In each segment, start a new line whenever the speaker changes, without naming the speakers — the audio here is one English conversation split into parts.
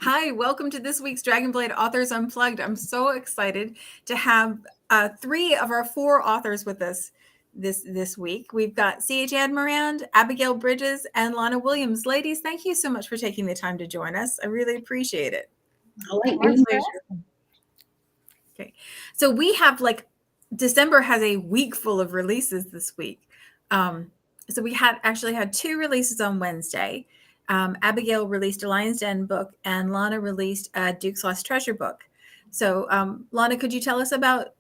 Hi, welcome to this week's Dragonblade Authors Unplugged. I'm so excited to have three of our four authors with us this week. We've got C.H. Admirand, Abigail Bridges, and Lana Williams. Ladies, thank you so much for taking the time to join us. I really appreciate it.
My pleasure.
Okay, so we have December has a week full of releases this week. So we actually had two releases on Wednesday. Abigail released a Lion's Den book, and Lana released a Duke's Lost Treasure book. So, Lana, could you tell us about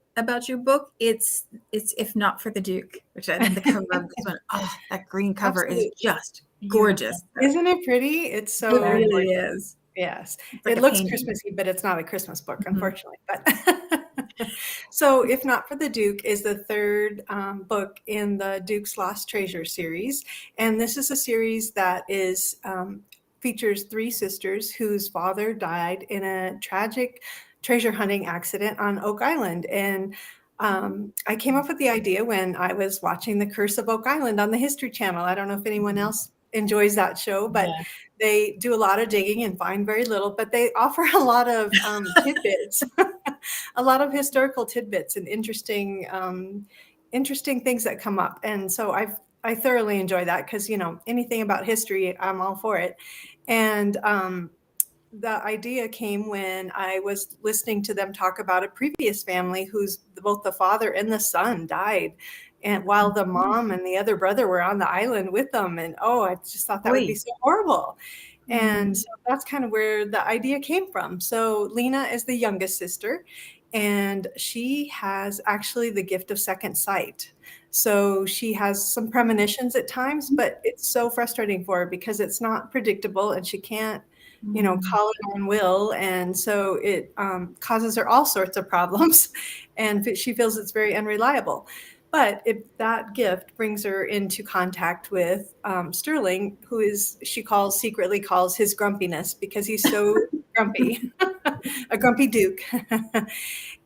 your book? It's If Not for the Duke, which I think the cover of this one. Oh, that green cover is just gorgeous.
Isn't it pretty? It's so
it really is.
Yes,
like
it looks
painting.
Christmassy, but it's not a Christmas book, unfortunately. But so, If Not for the Duke is the third book in the Duke's Lost Treasure series, and this is a series that is features three sisters whose father died in a tragic treasure hunting accident on Oak Island. And I came up with the idea when I was watching The Curse of Oak Island on the History Channel. I don't know if anyone else enjoys that show, but they do a lot of digging and find very little, but they offer a lot of tidbits, a lot of historical tidbits and interesting things that come up. And so I thoroughly enjoy that because, anything about history, I'm all for it. And the idea came when I was listening to them talk about a previous family whose both the father and the son died, and while the mom and the other brother were on the island with them. And I just thought that would be so horrible. And so that's kind of where the idea came from. So Lena is the youngest sister, and she has actually the gift of second sight. So she has some premonitions at times, but it's so frustrating for her because it's not predictable and she can't call it on will. And so it causes her all sorts of problems, and she feels it's very unreliable. But if that gift brings her into contact with Sterling, who she secretly calls his grumpiness because he's so grumpy, a grumpy Duke.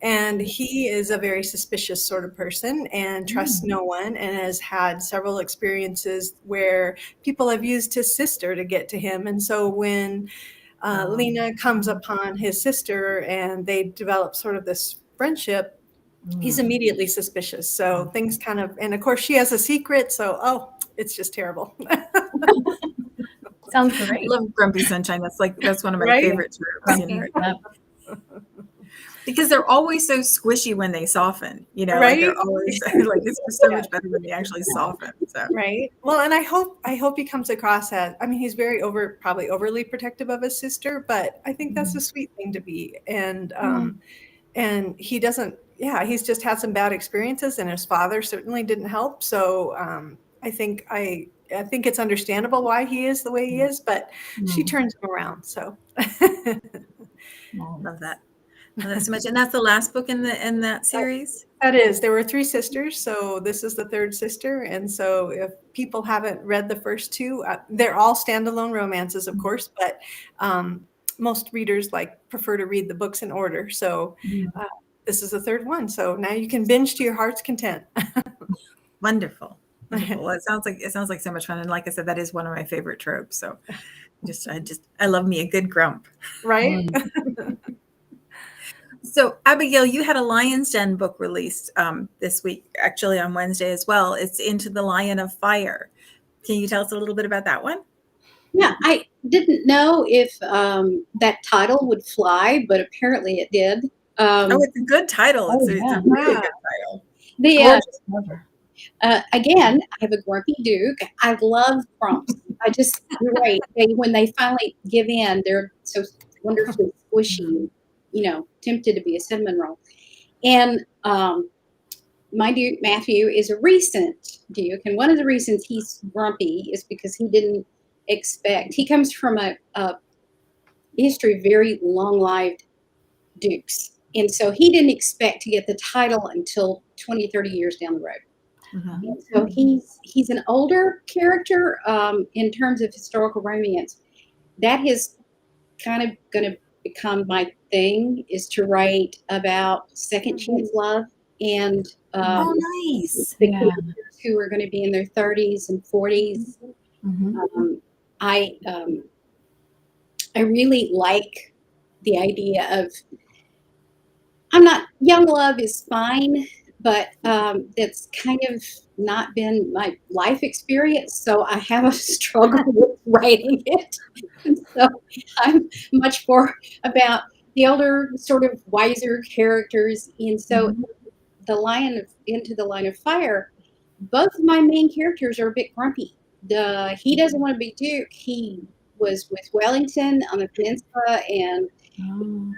And he is a very suspicious sort of person and trusts no one, and has had several experiences where people have used his sister to get to him. And so when Lena comes upon his sister and they develop sort of this friendship, he's immediately suspicious. So things and of course she has a secret. So, it's just terrible.
Sounds great.
I love Grumpy Sunshine. That's one of my favorite tropes. Because they're always so squishy when they soften,
Right?
They're always it's just so much better when they actually soften. So.
Right. Well, and I hope he comes across as, he's very probably overly protective of his sister, but I think that's a sweet thing to be. And, and he doesn't, he's just had some bad experiences, and his father certainly didn't help. So, I think it's understandable why he is the way he is, but she turns him around. So
love that. Love that so much. And that's the last book in that series?
That is. There were three sisters, so this is the third sister. And so if people haven't read the first two, they're all standalone romances, of course, but most readers prefer to read the books in order. So this is the third one. So now you can binge to your heart's content.
Wonderful. Well, it sounds like so much fun. And like I said, that is one of my favorite tropes. So I love me a good grump.
Right.
So Abigail, you had a Lion's Den book released this week, actually on Wednesday as well. It's Into the Lion of Fire. Can you tell us a little bit about that one?
Yeah, I didn't know if that title would fly, but apparently it did.
It's a good title. It's a really good title.
Again, I have a grumpy Duke. I love grumps. You're right. When they finally give in, they're so wonderfully squishy, tempted to be a cinnamon roll. And my Duke, Matthew, is a recent Duke. And one of the reasons he's grumpy is because he didn't expect, he comes from a history of very long-lived Dukes. And so he didn't expect to get the title until 20, 30 years down the road. And so he's an older character in terms of historical romance. That is kind of going to become my thing, is to write about second chance love and
nice.
The characters who are going to be in their 30s and 40s. I really like the idea of, young love is fine, but it's kind of not been my life experience. So I have a struggle with writing it. And so I'm much more about the older, sort of wiser characters. And so Into the Line of Fire, both of my main characters are a bit grumpy. He doesn't want to be Duke. He was with Wellington on the peninsula, and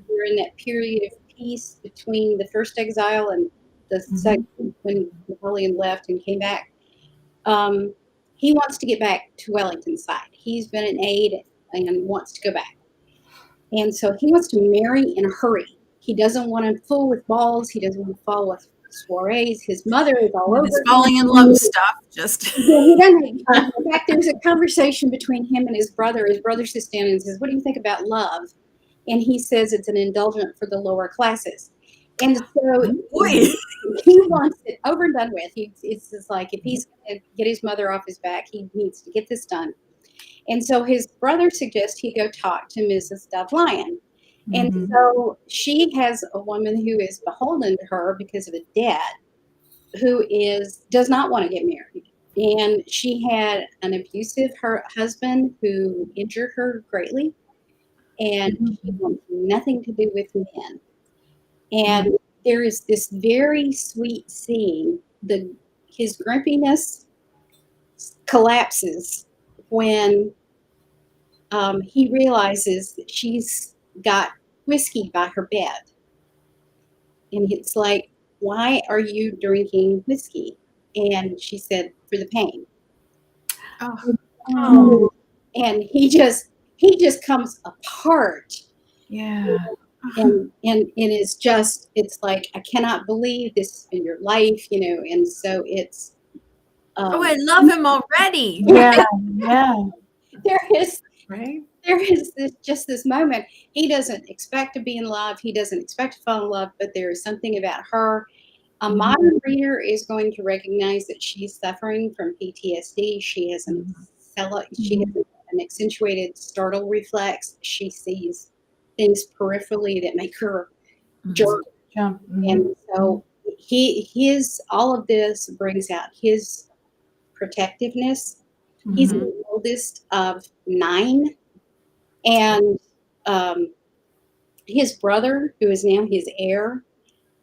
we're in that period of peace between the first exile and the second, when Napoleon left and came back. He wants to get back to Wellington's side. He's been an aide and wants to go back. And so he wants to marry in a hurry. He doesn't want to fool with balls. He doesn't want to fall with soirees. His mother is all over.
This falling in love stuff. Just
Yeah, he doesn't. In fact, there's a conversation between him and his brother. His brother sits down and says, "What do you think about love?" And he says it's an indulgent for the lower classes. And so he wants it over and done with. It's just like, if he's going to get his mother off his back, he needs to get this done. And so his brother suggests he go talk to Mrs. Dove-Lyon. And so she has a woman who is beholden to her because of a debt, who does not want to get married. And she had an abusive husband who injured her greatly. And she wants nothing to do with men. And there is this very sweet scene. His grumpiness collapses when he realizes that she's got whiskey by her bed. And it's like, "Why are you drinking whiskey?" And she said, "For the pain." And he just comes apart.
Yeah.
And it's like, "I cannot believe this has been your life," and so it's
I love him already.
Yeah.
there is
Right?
this moment. He doesn't expect to be in love. He doesn't expect to fall in love, but there is something about her. A modern reader is going to recognize that she's suffering from PTSD. She has an accentuated startle reflex. She sees things peripherally that make her jerk. And so all of this brings out his protectiveness. He's the oldest of 9. And his brother, who is now his heir,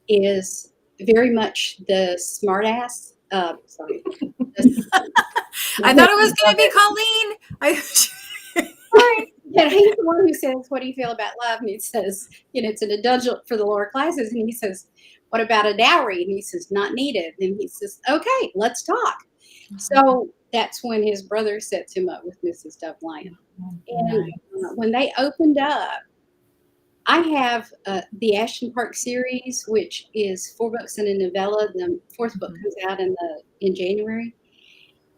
is very much the smartass. Sorry.
I thought it was going to be Colleen.
And he's the one who says, "What do you feel about love?" And he says, "It's an indulgent for the lower classes." And he says, "What about a dowry?" And he says, "Not needed." And he says, "Okay, let's talk." So that's when his brother sets him up with Mrs. Dove-Lyon. And when they opened up, I have the Ashton Park series, which is 4 books and a novella. The 4th book comes out in January.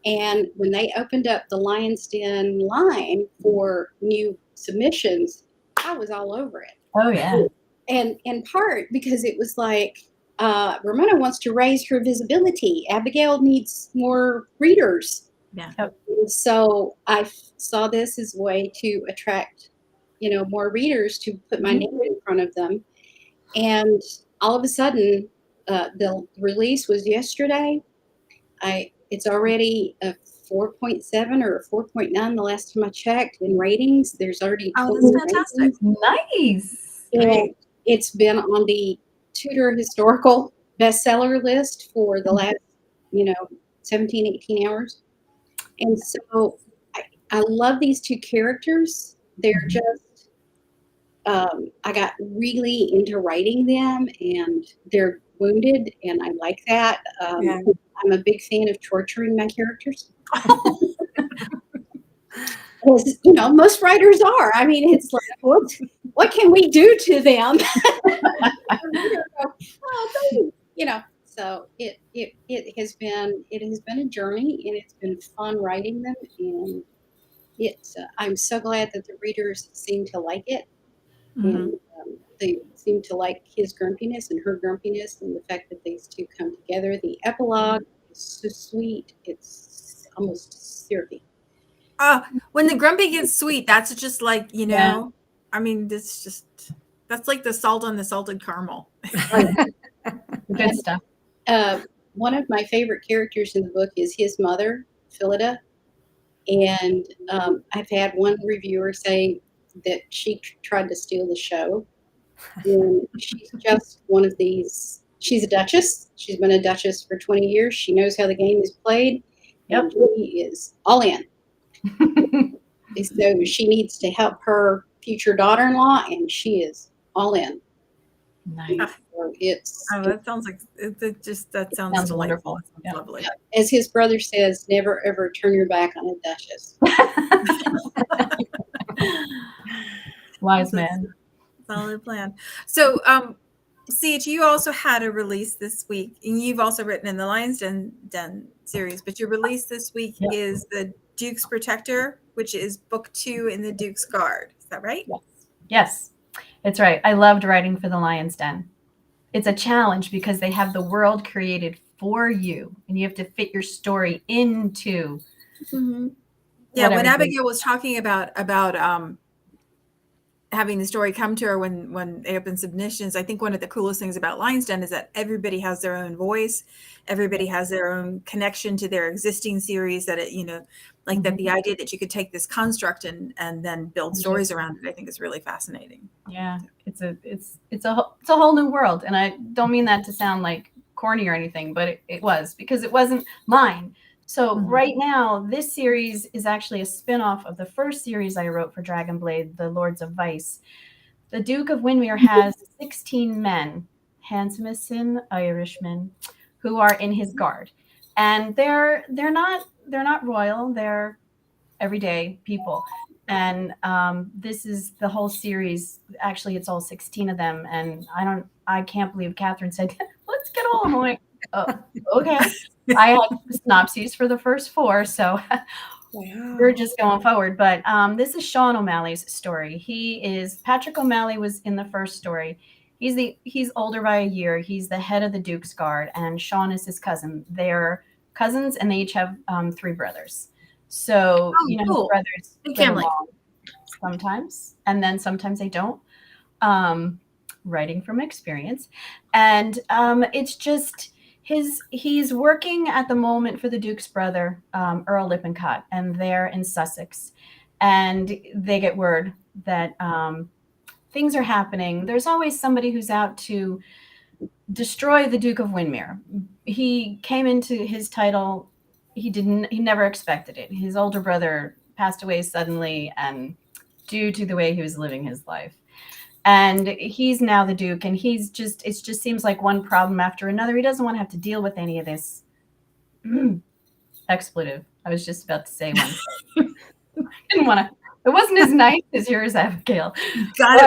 And when they opened up the Lion's Den line for new submissions, I was all over it.
Oh, yeah.
And in part because it was like, Ramona wants to raise her visibility. Abigail needs more readers.
Yeah.
And so I saw this as a way to attract, more readers, to put my name in front of them. And all of a sudden, the release was yesterday. It's already a 4.7 or a 4.9 the last time I checked in ratings. There's already
that's fantastic.
Nice.
And it's been on the Tudor historical bestseller list for the last, 17, 18 hours. And so I love these 2 characters. They're just, I got really into writing them, and they're wounded, and I like that. I'm a big fan of torturing my characters. As, most writers are. I mean, it's like, what can we do to them? So it has been a journey, and it's been fun writing them, and I'm so glad that the readers seem to like it. And they seem to like his grumpiness and her grumpiness, and the fact that these 2 come together. The epilogue is so sweet. It's almost syrupy.
When the grumpy gets sweet, that's just like,
Yeah.
I mean, that's like the salt on the salted caramel.
Good stuff.
One of my favorite characters in the book is his mother, Phillida. And I've had one reviewer say that she tried to steal the show. And she's just one of these. She's a duchess. She's been a duchess for 20 years. She knows how the game is played. And she is all in. So she needs to help her future daughter-in-law, and she is all in.
Nice.
So
That sounds like that sounds
Sounds
delightful.
wonderful.
Sounds
Yeah.
lovely.
as his brother says, never ever turn your back on a duchess.
Wise
That's
man.
a solid plan. So, CH, you also had a release this week, and you've also written in the Lion's Den series, but your release this week
Yeah.
is The Duke's Protector, which is book 2 in the Duke's Guard. Is that right?
Yes, it's right. I loved writing for the Lion's Den. It's a challenge because they have the world created for you, and you have to fit your story into.
Mm-hmm. Yeah, when Abigail was talking about having the story come to her when they open submissions, I think one of the coolest things about Lion's Den is that everybody has their own voice, everybody has their own connection to their existing series. That that the idea that you could take this construct and then build stories around it, I think is really fascinating.
Yeah, it's a whole new world, and I don't mean that to sound like corny or anything, but it was, because it wasn't mine. So right now, this series is actually a spin-off of the first series I wrote for Dragonblade, The Lords of Vice. The Duke of Windermere has 16 men, handsomest Irishmen, who are in his guard, and they're not royal. They're everyday people. And this is the whole series. Actually, it's all 16 of them. And I can't believe Catherine said, let's get all of them. I'm like, oh, okay. I had synopses for the first 4, so we're just going forward. But this is Sean O'Malley's story. Patrick O'Malley was in the first story. He's older by a year. He's the head of the Duke's Guard, and Sean is his cousin. They're cousins, and they each have 3 brothers. So,
cool.
brothers get along sometimes, and then sometimes they don't. Writing from experience. And it's just he's working at the moment for the Duke's brother, Earl Lippincott, and they're in Sussex. And they get word that things are happening. There's always somebody who's out to destroy the Duke of Windermere. He came into his title. He never expected it. His older brother passed away suddenly, and due to the way he was living his life. And he's now the Duke, and it just seems like one problem after another. He doesn't want to have to deal with any of this. Expletive. I was just about to say one. Didn't want to. It wasn't as nice as yours, Abigail.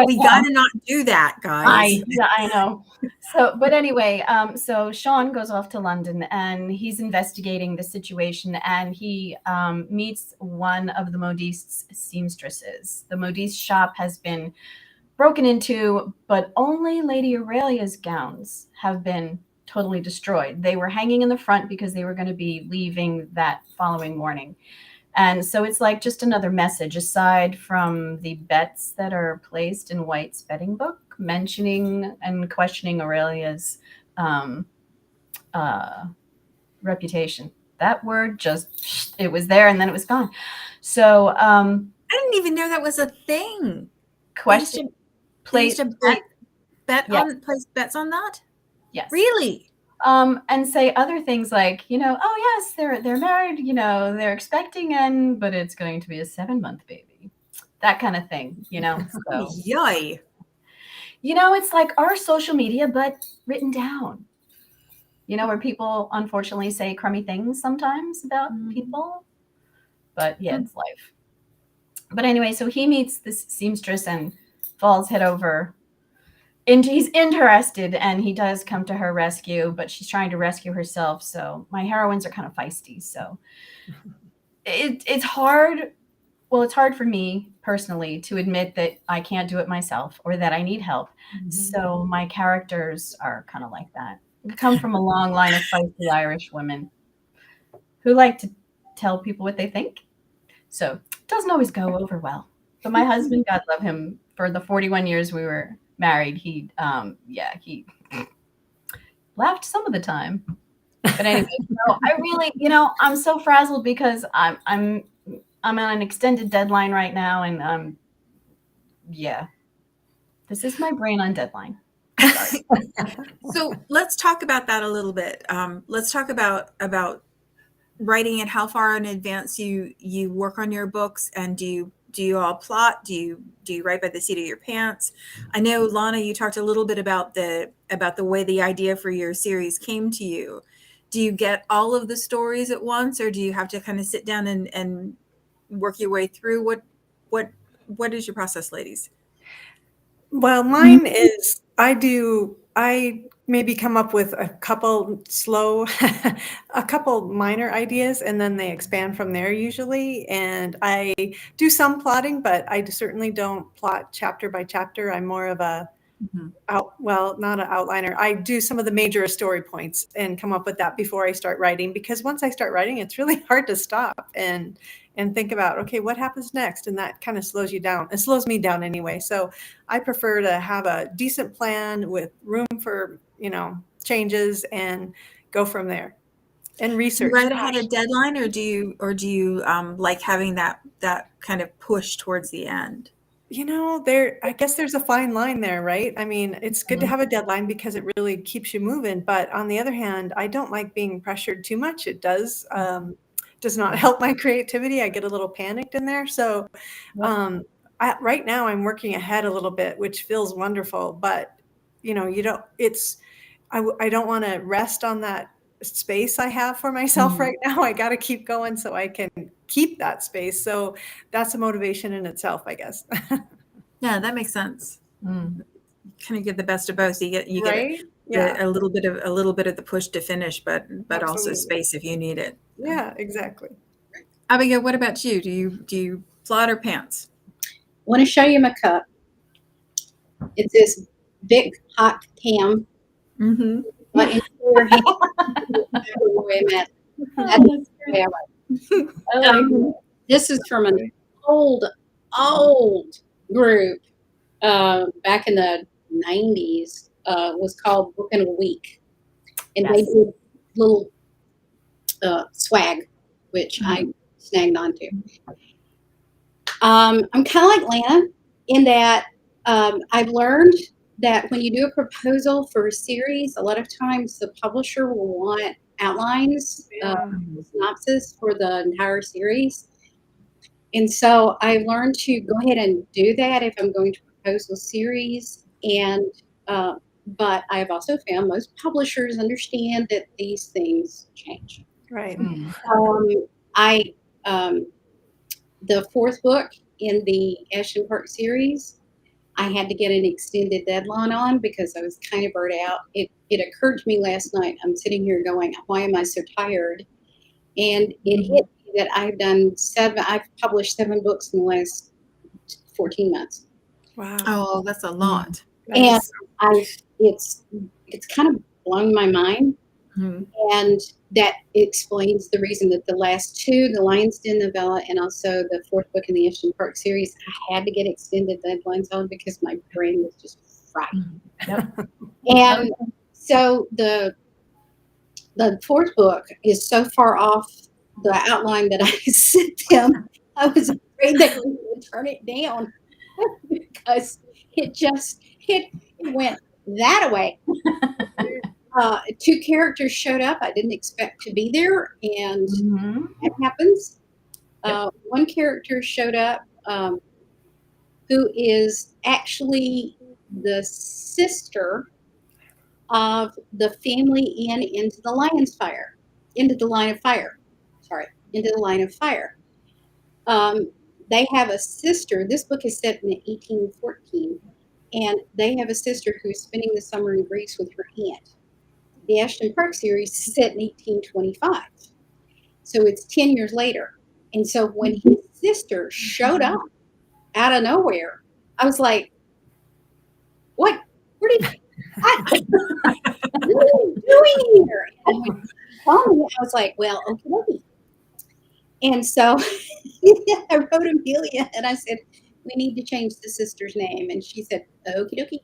We gotta not do that, guys.
I know. So, but anyway, so Sean goes off to London, and he's investigating the situation, and he meets one of the modistes' seamstresses. The modiste shop has been broken into, but only Lady Aurelia's gowns have been totally destroyed. They were hanging in the front because they were going to be leaving that following morning. And so it's like just another message, aside from the bets that are placed in White's betting book, mentioning and questioning Aurelia's reputation. That word it was there and then it was gone. So
I didn't even know that was a thing.
Question.
Placed bets on that?
Yes.
Really?
And say other things like, oh yes, they're married, they're expecting, but it's going to be a 7-month baby. That kind of thing, So
yay.
It's like our social media, but written down. Where people unfortunately say crummy things sometimes about people. But yeah, it's life. But anyway, so he meets this seamstress and falls head over. He's interested, and he does come to her rescue, but she's trying to rescue herself. So my heroines are kind of feisty. So it's hard. Well, it's hard for me personally to admit that I can't do it myself or that I need help. Mm-hmm. So my characters are kind of like that. I come from a long line of feisty Irish women who like to tell people what they think So it doesn't always go over well. But my husband, God love him, for the 41 years we were married, he laughed some of the time. But anyway, so I really, I'm so frazzled because I'm on an extended deadline right now, and this is my brain on deadline. Sorry.
So let's talk about that a little bit. Let's talk about writing it. How far in advance you work on your books, and do you all plot? Do you write by the seat of your pants? I know, Lana, you talked a little bit about the way the idea for your series came to you. Do you get all of the stories at once, or do you have to kind of sit down and work your way through? What is your process, ladies?
Well, mine is I maybe come up with a couple a couple minor ideas, and then they expand from there usually. And I do some plotting, but I certainly don't plot chapter by chapter. I'm more of a not an outliner. I do some of the major story points and come up with that before I start writing, because once I start writing, it's really hard to stop and think about, okay, what happens next? And that kind of slows you down. It slows me down anyway. So I prefer to have a decent plan with room for, changes, and go from there. And research.
Do you write ahead a deadline, or do you like having that kind of push towards the end?
I guess there's a fine line there, right? I mean, it's good to have a deadline because it really keeps you moving. But on the other hand, I don't like being pressured too much. It does not help my creativity. I get a little panicked in there. So right now I'm working ahead a little bit, which feels wonderful. But, I don't want to rest on that space I have for myself right now. I got to keep going so I can keep that space. So that's a motivation in itself, I guess.
Yeah, that makes sense. Kind of get the best of both. You get
right?
a little bit of the push to finish, but also space if you need it.
Yeah, exactly.
Abigail, what about you? Do you plot or pants?
I want to show you my cup. It's this big hot cam.
Mm-hmm.
But in your hand, this is from an old group back in the 90s. Was called Book in a Week, and they did little swag, which I snagged onto. I'm kind of like Lana in that I've learned that when you do a proposal for a series, a lot of times the publisher will want outlines, synopsis for the entire series. And so I learned to go ahead and do that if I'm going to propose a series. And but I've also found most publishers understand that these things change.
Right.
The fourth book in the Ashton Park series, I had to get an extended deadline on because I was kind of burnt out. It occurred to me last night. I'm sitting here going, why am I so tired? And it hit me that I've published 7 books in the last 14 months.
Wow.
Oh, that's a lot.
And it's kind of blown my mind. And that explains the reason that the last 2, the Lion's Den novella and also the 4th book in the Ashton Park series, I had to get extended deadlines on because my brain was just fried. And so the 4th book is so far off the outline that I sent them. I was afraid they were going to turn it down because it went that way. 2 characters showed up I didn't expect to be there, and that happens. One character showed up who is actually the sister of the family in Into the Line of Fire. They have a sister. This book is set in 1814, and they have a sister who's spending the summer in Greece with her aunt. The Ashton Park series is set in 1825. So it's 10 years later. And so when his sister showed up out of nowhere, I was like, what are you doing here? And when he told me, I was like, well, okay. And so I wrote Amelia and I said, we need to change the sister's name. And she said, okie dokie.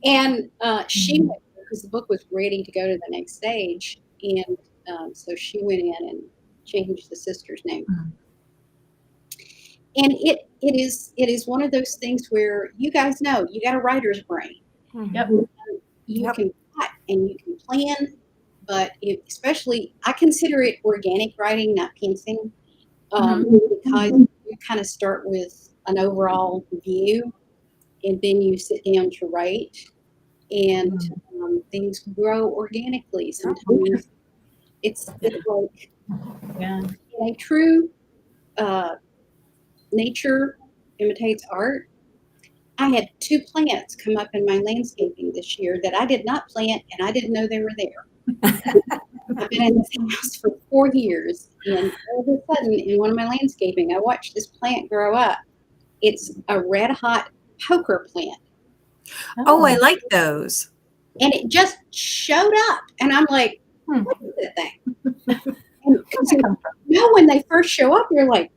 And she went, because the book was ready to go to the next stage. And so she went in and changed the sister's name. And it is one of those things where you guys know you got a writer's brain.
Yep.
You can plot and you can plan, but especially I consider it organic writing, not pantsing, because you kind of start with an overall view, and then you sit down to write, and things grow organically. Sometimes it's like in a true nature imitates art. I had 2 plants come up in my landscaping this year that I did not plant, and I didn't know they were there. I've been in this house for 4 years, and all of a sudden, in one of my landscaping, I watched this plant grow up. It's a red hot poker plant.
Oh, I like those.
And it just showed up, and I'm like, what is that thing? And you know, when they first show up, you're like,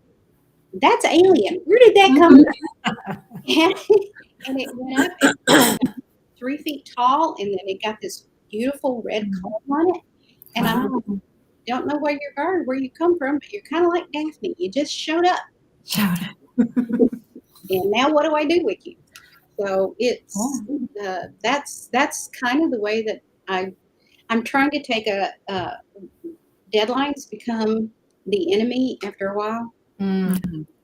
that's alien. Where did that come from? And it went up 3 feet tall, and then it got this beautiful red color on it. And I don't know where you come from, but you're kind of like Daphne. You just showed up. And now what do I do with you? So it's that's kind of the way that I'm trying to take deadlines become the enemy after a while.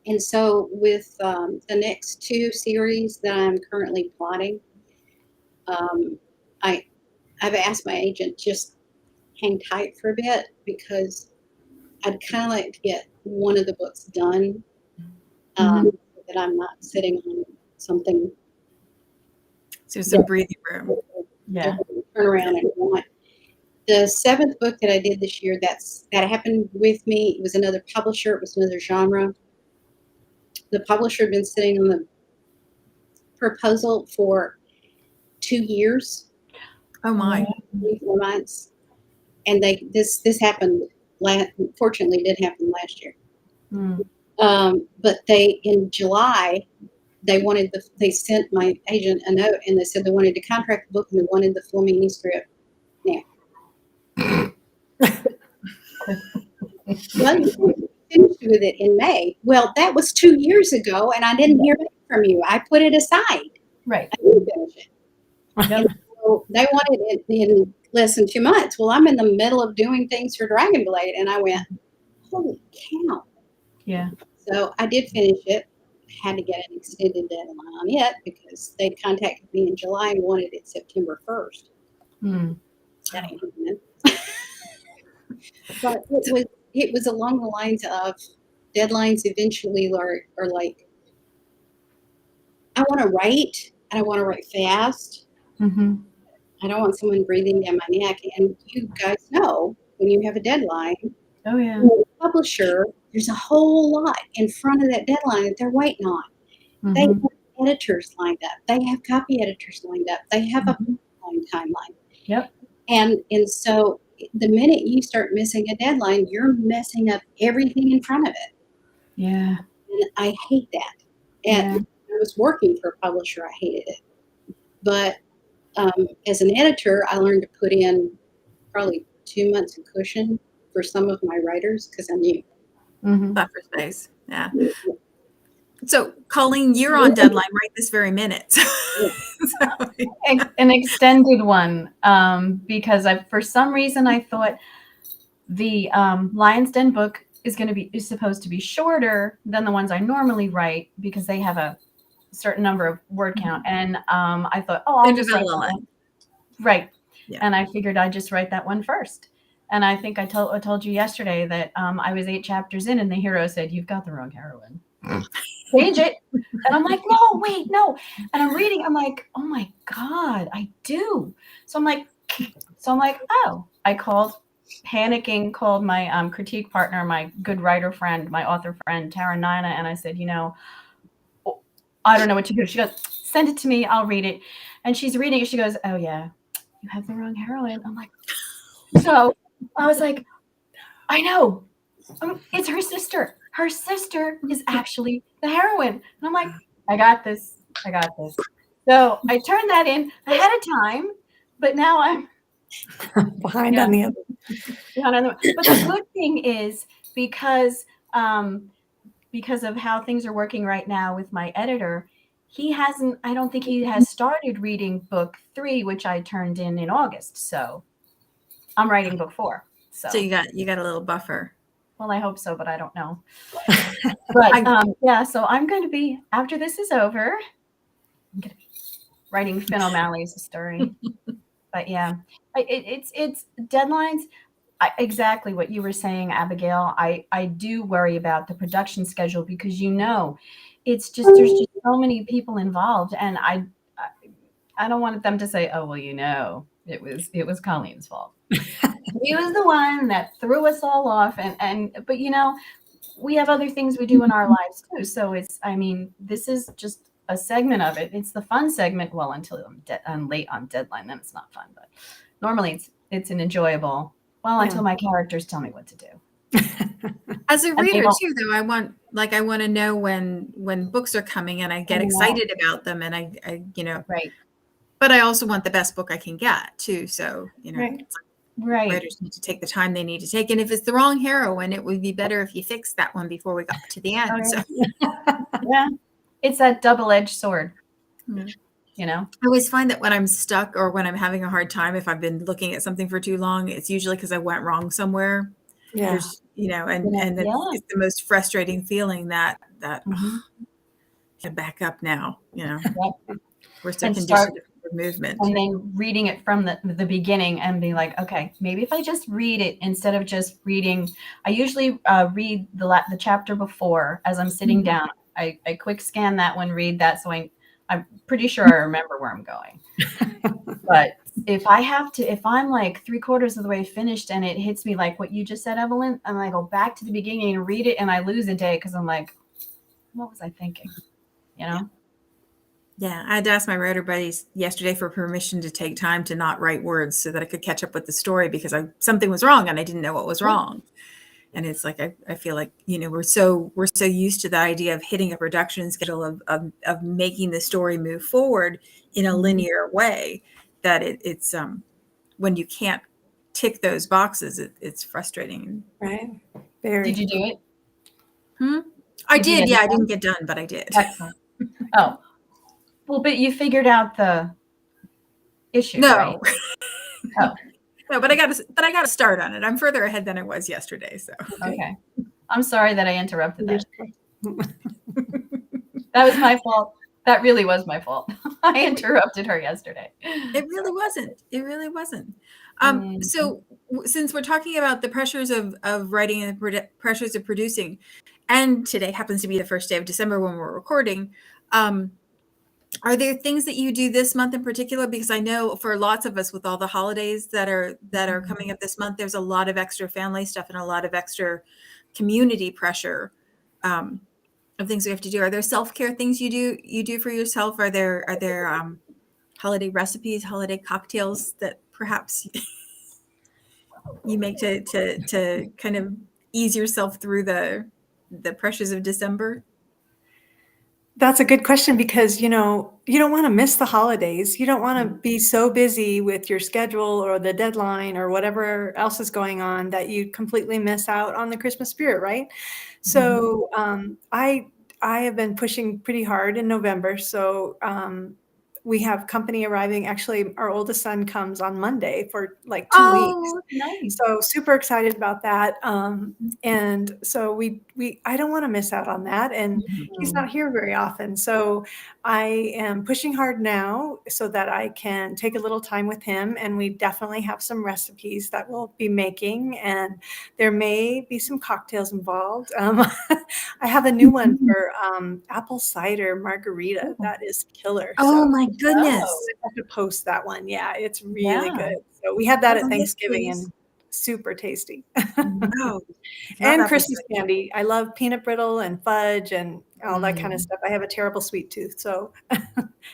And so with the next 2 series that I'm currently plotting, I've asked my agent just hang tight for a bit, because I'd kind of like to get one of the books done, so that I'm not sitting on something.
So some breathing room.
Yeah.
Turn around and want. The 7th book that I did this year, that happened with me. It was another publisher. It was another genre. The publisher had been sitting on the proposal for 2 years.
Oh my.
4 months. And this happened. Fortunately, did happen last year. But in July, they sent my agent a note, and they said they wanted to contract the book and they wanted the full manuscript now. Well, you finished with it in May. Well, that was 2 years ago, and I didn't hear back from you. I put it aside.
Right.
I didn't finish it. And so they wanted it in less than 2 months. Well, I'm in the middle of doing things for Dragonblade, and I went, holy cow.
Yeah.
So I did finish it. Had to get an extended deadline on it because they'd contacted me in July and wanted it September 1st. That ain't happening. But it was along the lines of deadlines eventually are like, I want to write, and I want to write fast. I don't want someone breathing down my neck. And you guys know, when you have a deadline, the publisher, there's a whole lot in front of that deadline that they're waiting on. They have editors lined up. They have copy editors lined up. They have a timeline.
Yep.
And so the minute you start missing a deadline, you're messing up everything in front of it.
Yeah.
And I hate that. And I was working for a publisher. I hated it. But as an editor, I learned to put in probably 2 months of cushion for some of my writers because I knew.
Buffer space. Yeah. So, Colleen, you're on deadline right this very minute.
An extended one, because for some reason I thought the Lion's Den book is supposed to be shorter than the ones I normally write because they have a certain number of word count, and I thought, I'll just write that one. Right. Yeah. And I figured I'd just write that one first. And I think I told you yesterday that I was 8 chapters in, and the hero said, "You've got the wrong heroine. Change it." And I'm like, "No, wait, no." And I'm reading. I'm like, "Oh my God, I do." So I'm like, "Oh." I called my critique partner, my good writer friend, my author friend, Tara Nina, and I said, I don't know what to do. She goes, "Send it to me. I'll read it." And she's reading it. She goes, "Oh yeah, you have the wrong heroine." I'm like, so I was like, I know. It's her sister. Her sister is actually the heroine. And I'm like, I got this. I got this. So I turned that in ahead of time, but now I'm
behind on the other.
But the good thing is because of how things are working right now with my editor, I don't think he has started reading book 3, which I turned in August. So I'm writing book 4.
So you got a little buffer.
Well, I hope so, but I don't know. But so I'm going to be, after this is over, I'm going to be writing Finn O'Malley's story. But yeah, it's deadlines. Exactly what you were saying, Abigail. I do worry about the production schedule because it's just there's just so many people involved, and I don't want them to say, oh well, it was Colleen's fault. He was the one that threw us all off, but we have other things we do in our lives too. So this is just a segment of it. It's the fun segment. Well, until I'm late on deadline, then it's not fun. But normally it's an enjoyable. Well, until my characters tell me what to do.
As a reader too, though, I want to know when books are coming, and I get excited about them, and I
right.
But I also want the best book I can get too. So
Right.
Writers need to take the time they need to take, and if it's the wrong heroine, it would be better if you fixed that one before we got to the end.
So. Yeah, it's that double-edged sword. I
always find that when I'm stuck or when I'm having a hard time, if I've been looking at something for too long, it's usually because I went wrong somewhere.
Yeah.
There's, and it's the most frustrating feeling that to back up now, we're so conditioned for movement.
And then reading it from the beginning and being like, okay, maybe if I just read it instead of just reading, I usually read the chapter before as I'm sitting down. I quick scan that one, read that, so I'm pretty sure I remember where I'm going. But if I'm like 3/4 of the way finished and it hits me like what you just said, Evelyn, and I go back to the beginning and read it and I lose a day because I'm like, what was I thinking?
Yeah, I had to ask my writer buddies yesterday for permission to take time to not write words so that I could catch up with the story because something was wrong and I didn't know what was wrong. And it's like I feel like we're so used to the idea of hitting a production schedule of making the story move forward in a linear way that it's when you can't tick those boxes, it's frustrating.
Right. Very.
Did you do it?
I did. Yeah, I didn't get done, but I did.
Excellent. Oh, well, but you figured out the issue,
no.
Right? Oh.
No, but I got to start on it. I'm further ahead than I was yesterday. So
okay. I'm sorry that I interrupted that. That was my fault. That really was my fault. I interrupted her yesterday.
It really wasn't. So since we're talking about the pressures of writing and the pressures of producing, and today happens to be the first day of December when we're recording, are there things that you do this month in particular? Because I know for lots of us with all the holidays that are coming up this month, there's a lot of extra family stuff and a lot of extra community pressure of things we have to do. Are there self-care things you do for yourself? Are there holiday recipes, holiday cocktails that perhaps you make to kind of ease yourself through the pressures of December?
That's a good question because, you don't want to miss the holidays. You don't want to be so busy with your schedule or the deadline or whatever else is going on that you completely miss out on the Christmas spirit, right? So I have been pushing pretty hard in November. So we have company arriving. Actually, our oldest son comes on Monday for like 2 weeks.
Nice.
So super excited about that. And so I don't want to miss out on that. And he's not here very often. So I am pushing hard now so that I can take a little time with him. And we definitely have some recipes that we'll be making. And there may be some cocktails involved. I have a new one for apple cider margarita. That is killer.
Oh
so,
my goodness.
I have to post that one. Yeah, it's really good. So we had that at Thanksgiving and super tasty.
Wow.
And Christmas candy. I love peanut brittle and fudge and all that kind of stuff. I have a terrible sweet tooth, so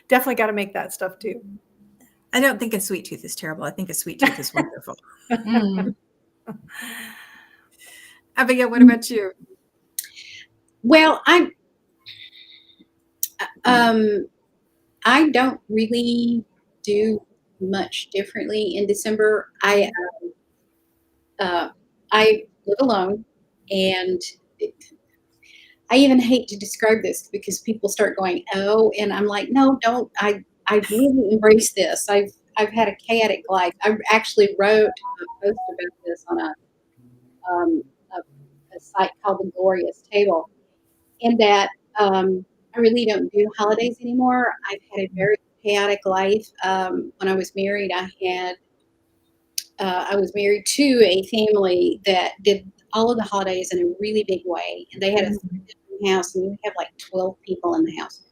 definitely got to make that stuff too.
I don't think a sweet tooth is terrible. I think a sweet tooth is wonderful. Abigail, what about you?
Well, I don't really do much differently in December. I live alone, and I even hate to describe this because people start going, "Oh," and I'm like, "No, don't." I really embrace this. I've had a chaotic life. I actually wrote a post about this on um, a site called The Glorious Table, in that I really don't do holidays anymore. I've had a very chaotic life. When I was married, I was married to a family that did all of the holidays in a really big way, and they had a house, and we have like 12 people in the house.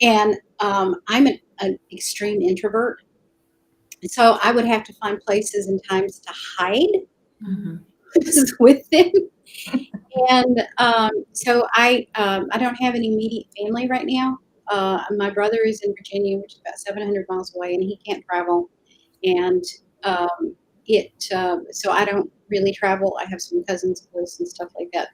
And I'm an extreme introvert, so I would have to find places and times to hide with them. And so I don't have any immediate family right now. My brother is in Virginia, which is about 700 miles away, and he can't travel. And so I don't really travel. I have some cousins close and stuff like that.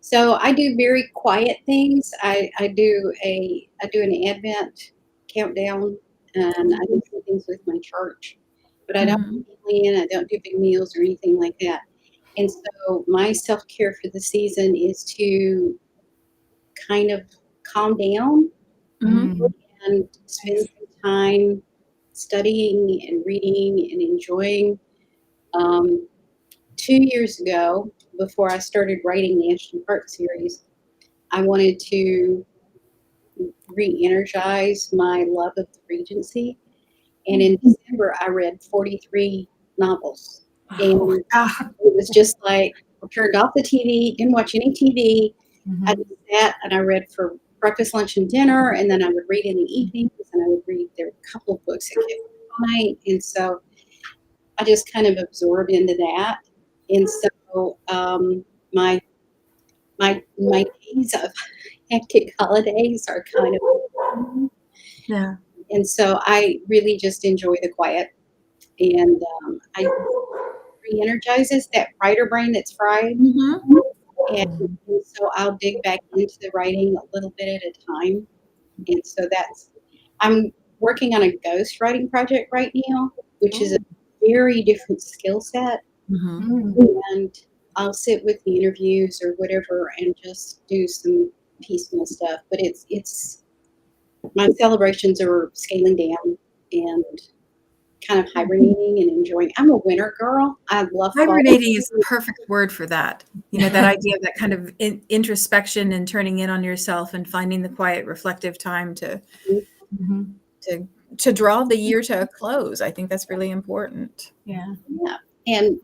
So I do very quiet things. I do an Advent countdown, and I do some things with my church, but I don't do family, and I don't do big meals or anything like that. And so my self-care for the season is to kind of calm down and spend some time studying and reading and enjoying. 2 years ago, before I started writing the National Park series, I wanted to re-energize my love of the Regency. And in December, I read 43 novels. And it was just like, I turned off the TV, didn't watch any TV. I just sat and I read for breakfast, lunch, and dinner, and then I would read in the evenings, and I would read. There were a couple of books that kept me all night, and so I just kind of absorbed into that. And so my days of hectic holidays are kind of,
Yeah.
and so I really just enjoy the quiet, and I re-energizes that writer brain that's fried. And so I'll dig back into the writing a little bit at a time. And so I'm working on a ghost writing project right now, which is a very different skill set. And I'll sit with the interviews or whatever and just do some piecemeal stuff. But it's my celebrations are scaling down and kind of hibernating and enjoying. I'm a winter girl. I love fall.
Hibernating is the perfect word for that. You know, that idea of that kind of introspection and turning in on yourself and finding the quiet, reflective time to draw the year to a close. I think that's really important.
Yeah. And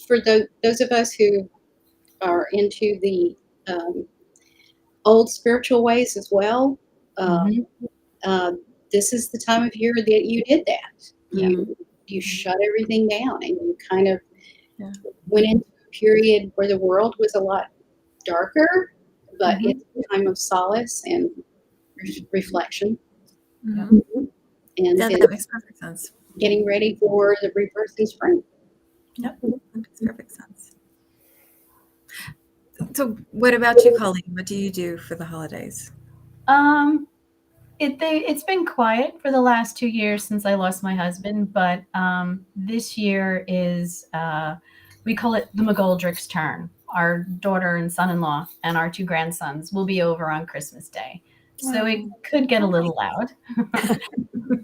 for those of us who are into the old spiritual ways as well, this is the time of year that you did that. You shut everything down, and you kind of went into a period where the world was a lot darker, but it's a time of solace and reflection. And
that makes perfect sense.
Getting ready for the rebirth in spring.
Yep, that makes perfect sense. So what about you, Colleen? What do you do for the holidays?
It's been quiet for the last 2 years since I lost my husband, but this year is, we call it the McGoldrick's turn. Our daughter and son-in-law and our 2 grandsons will be over on Christmas Day. So it could get a little loud.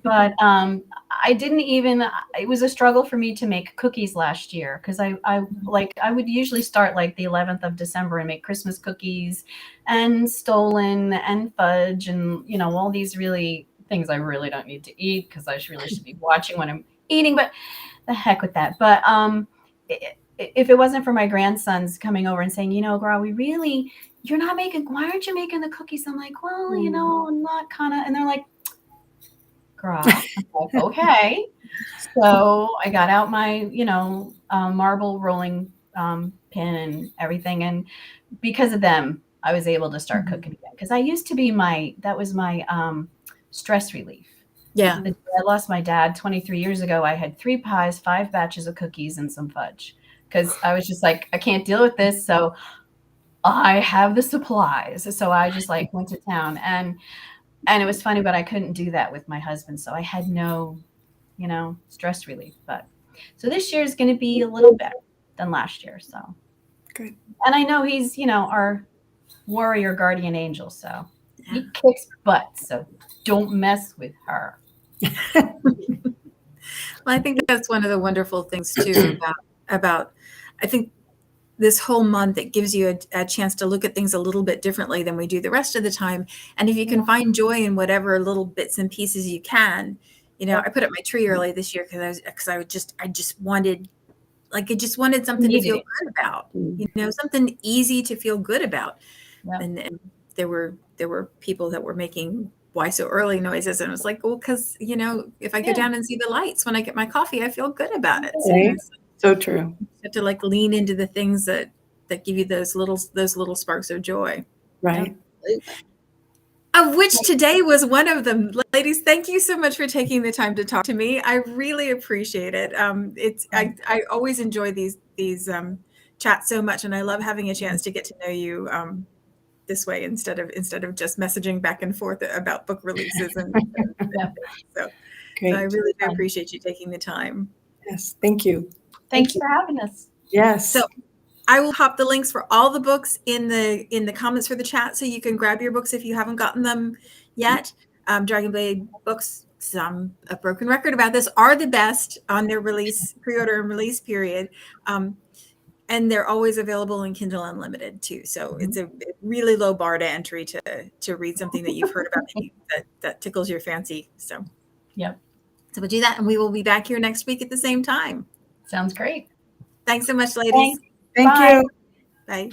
But I didn't even, it was a struggle for me to make cookies last year, because I would usually start like the 11th of December and make Christmas cookies and stollen and fudge and, you know, all these really things I really don't need to eat because I really should be watching when I'm eating, but the heck with that. But if it wasn't for my grandsons coming over and saying, you know, girl, why aren't you making the cookies? I'm like, well, you know, I'm not kind of, and they're like, girl, I'm like, okay. So I got out my, you know, marble rolling pin and everything. And because of them, I was able to start cooking again. Because I used to be that was my stress relief.
Yeah.
I lost my dad 23 years ago. I had 3 pies, 5 batches of cookies, and some fudge. because I was just like, I can't deal with this. So I have the supplies. So I just like went to town, and it was funny, but I couldn't do that with my husband. So I had no, stress relief. But so this year is going to be a little better than last year. So
Good.
And I know he's, our warrior guardian angel. So he kicks butt. So don't mess with her.
Well, I think that's one of the wonderful things too about I think this whole month, it gives you a chance to look at things a little bit differently than we do the rest of the time. And if you can find joy in whatever little bits and pieces you can, I put up my tree early this year because I just wanted something to feel good about, something easy to feel good about.
Yep.
And there were people that were making why so early noises, and I was like, well, because if I go down and see the lights when I get my coffee, I feel good about it.
Right. So true.
You have to like lean into the things that give you those little sparks of joy.
Right.
Of which today was one of them. Ladies, thank you so much for taking the time to talk to me. I really appreciate it. I always enjoy these chats so much, and I love having a chance to get to know you this way instead of just messaging back and forth about book releases and so I really do appreciate you taking the time.
Yes, thank you.
Thanks for having us.
Yes.
So I will pop the links for all the books in the comments for the chat, so you can grab your books if you haven't gotten them yet. Dragonblade books, I'm a broken record about this, are the best on their release, pre-order and release period. And they're always available in Kindle Unlimited too. So it's a really low bar to entry to read something that you've heard about that tickles your fancy. So
yep.
So we'll do that, and we will be back here next week at the same time.
Sounds great.
Thanks so much, ladies.
Thank you.
Bye.